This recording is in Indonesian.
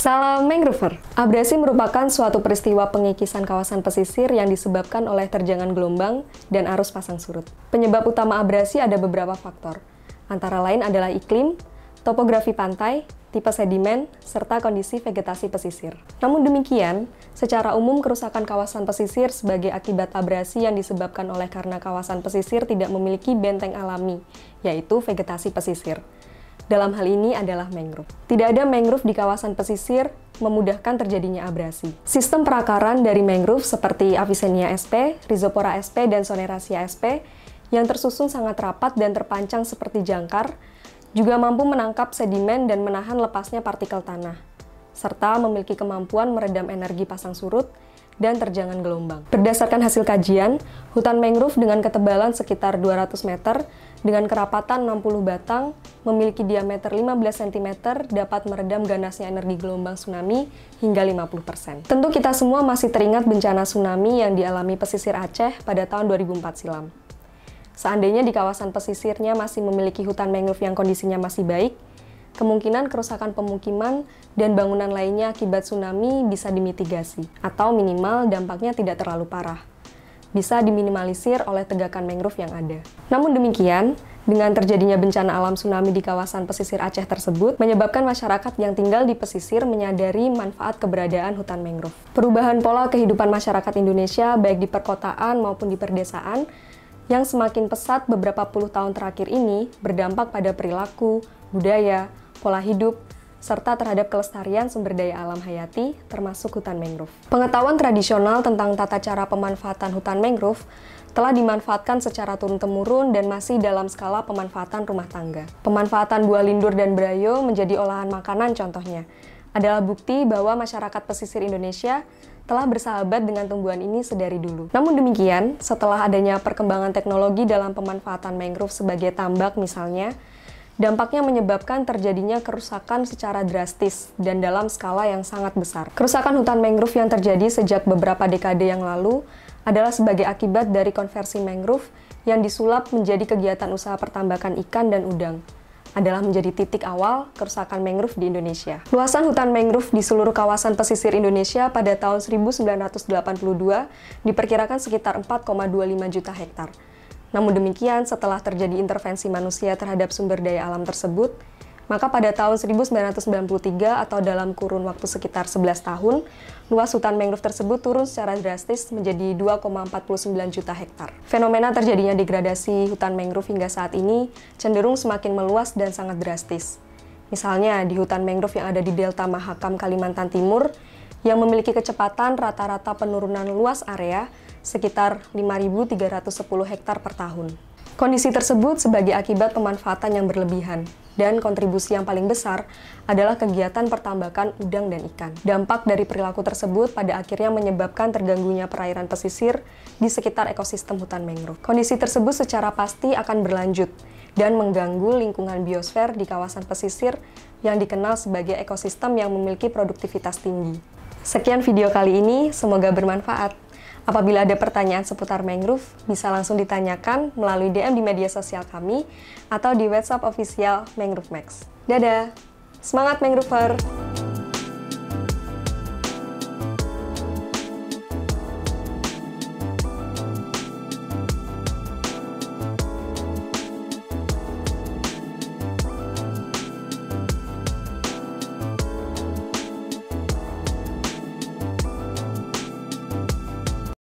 Salam Mangrover. Abrasi merupakan suatu peristiwa pengikisan kawasan pesisir yang disebabkan oleh terjangan gelombang dan arus pasang surut. Penyebab utama abrasi ada beberapa faktor, antara lain adalah iklim, topografi pantai, tipe sedimen, serta kondisi vegetasi pesisir. Namun demikian, secara umum kerusakan kawasan pesisir sebagai akibat abrasi yang disebabkan oleh karena kawasan pesisir tidak memiliki benteng alami, yaitu vegetasi pesisir. Dalam hal ini adalah mangrove. Tidak ada mangrove di kawasan pesisir memudahkan terjadinya abrasi. Sistem perakaran dari mangrove seperti Avicennia sp, Rhizopora sp, dan Soneracia sp yang tersusun sangat rapat dan terpancang seperti jangkar, juga mampu menangkap sedimen dan menahan lepasnya partikel tanah, serta memiliki kemampuan meredam energi pasang surut dan terjangan gelombang. Berdasarkan hasil kajian, hutan mangrove dengan ketebalan sekitar 200 meter dengan kerapatan 60 batang, memiliki diameter 15 cm, dapat meredam ganasnya energi gelombang tsunami hingga 50%. Tentu kita semua masih teringat bencana tsunami yang dialami pesisir Aceh pada tahun 2004 silam. Seandainya di kawasan pesisirnya masih memiliki hutan mangrove yang kondisinya masih baik, kemungkinan kerusakan pemukiman dan bangunan lainnya akibat tsunami bisa dimitigasi, atau minimal dampaknya tidak terlalu parah. Bisa diminimalisir oleh tegakan mangrove yang ada. Namun demikian, dengan terjadinya bencana alam tsunami di kawasan pesisir Aceh tersebut, menyebabkan masyarakat yang tinggal di pesisir menyadari manfaat keberadaan hutan mangrove. Perubahan pola kehidupan masyarakat Indonesia, baik di perkotaan maupun di perdesaan, yang semakin pesat beberapa puluh tahun terakhir ini berdampak pada perilaku, budaya, pola hidup, serta terhadap kelestarian sumber daya alam hayati, termasuk hutan mangrove. Pengetahuan tradisional tentang tata cara pemanfaatan hutan mangrove telah dimanfaatkan secara turun-temurun dan masih dalam skala pemanfaatan rumah tangga. Pemanfaatan buah lindur dan berayo menjadi olahan makanan contohnya, adalah bukti bahwa masyarakat pesisir Indonesia telah bersahabat dengan tumbuhan ini sedari dulu. Namun demikian, setelah adanya perkembangan teknologi dalam pemanfaatan mangrove sebagai tambak misalnya, dampaknya menyebabkan terjadinya kerusakan secara drastis dan dalam skala yang sangat besar. Kerusakan hutan mangrove yang terjadi sejak beberapa dekade yang lalu adalah sebagai akibat dari konversi mangrove yang disulap menjadi kegiatan usaha pertambakan ikan dan udang. Adalah menjadi titik awal kerusakan mangrove di Indonesia. Luasan hutan mangrove di seluruh kawasan pesisir Indonesia pada tahun 1982 diperkirakan sekitar 4,25 juta hektar. Namun demikian, setelah terjadi intervensi manusia terhadap sumber daya alam tersebut, maka pada tahun 1993 atau dalam kurun waktu sekitar 11 tahun, luas hutan mangrove tersebut turun secara drastis menjadi 2,49 juta hektar. Fenomena terjadinya degradasi hutan mangrove hingga saat ini cenderung semakin meluas dan sangat drastis. Misalnya, di hutan mangrove yang ada di Delta Mahakam, Kalimantan Timur, yang memiliki kecepatan rata-rata penurunan luas area sekitar 5.310 hektar per tahun. Kondisi tersebut sebagai akibat pemanfaatan yang berlebihan, dan kontribusi yang paling besar adalah kegiatan pertambakan udang dan ikan. Dampak dari perilaku tersebut pada akhirnya menyebabkan terganggunya perairan pesisir di sekitar ekosistem hutan mangrove. Kondisi tersebut secara pasti akan berlanjut dan mengganggu lingkungan biosfer di kawasan pesisir yang dikenal sebagai ekosistem yang memiliki produktivitas tinggi. Sekian video kali ini, semoga bermanfaat. Apabila ada pertanyaan seputar mangrove, bisa langsung ditanyakan melalui DM di media sosial kami atau di WhatsApp official Mangrove Max. Dadah! Semangat Mangrover!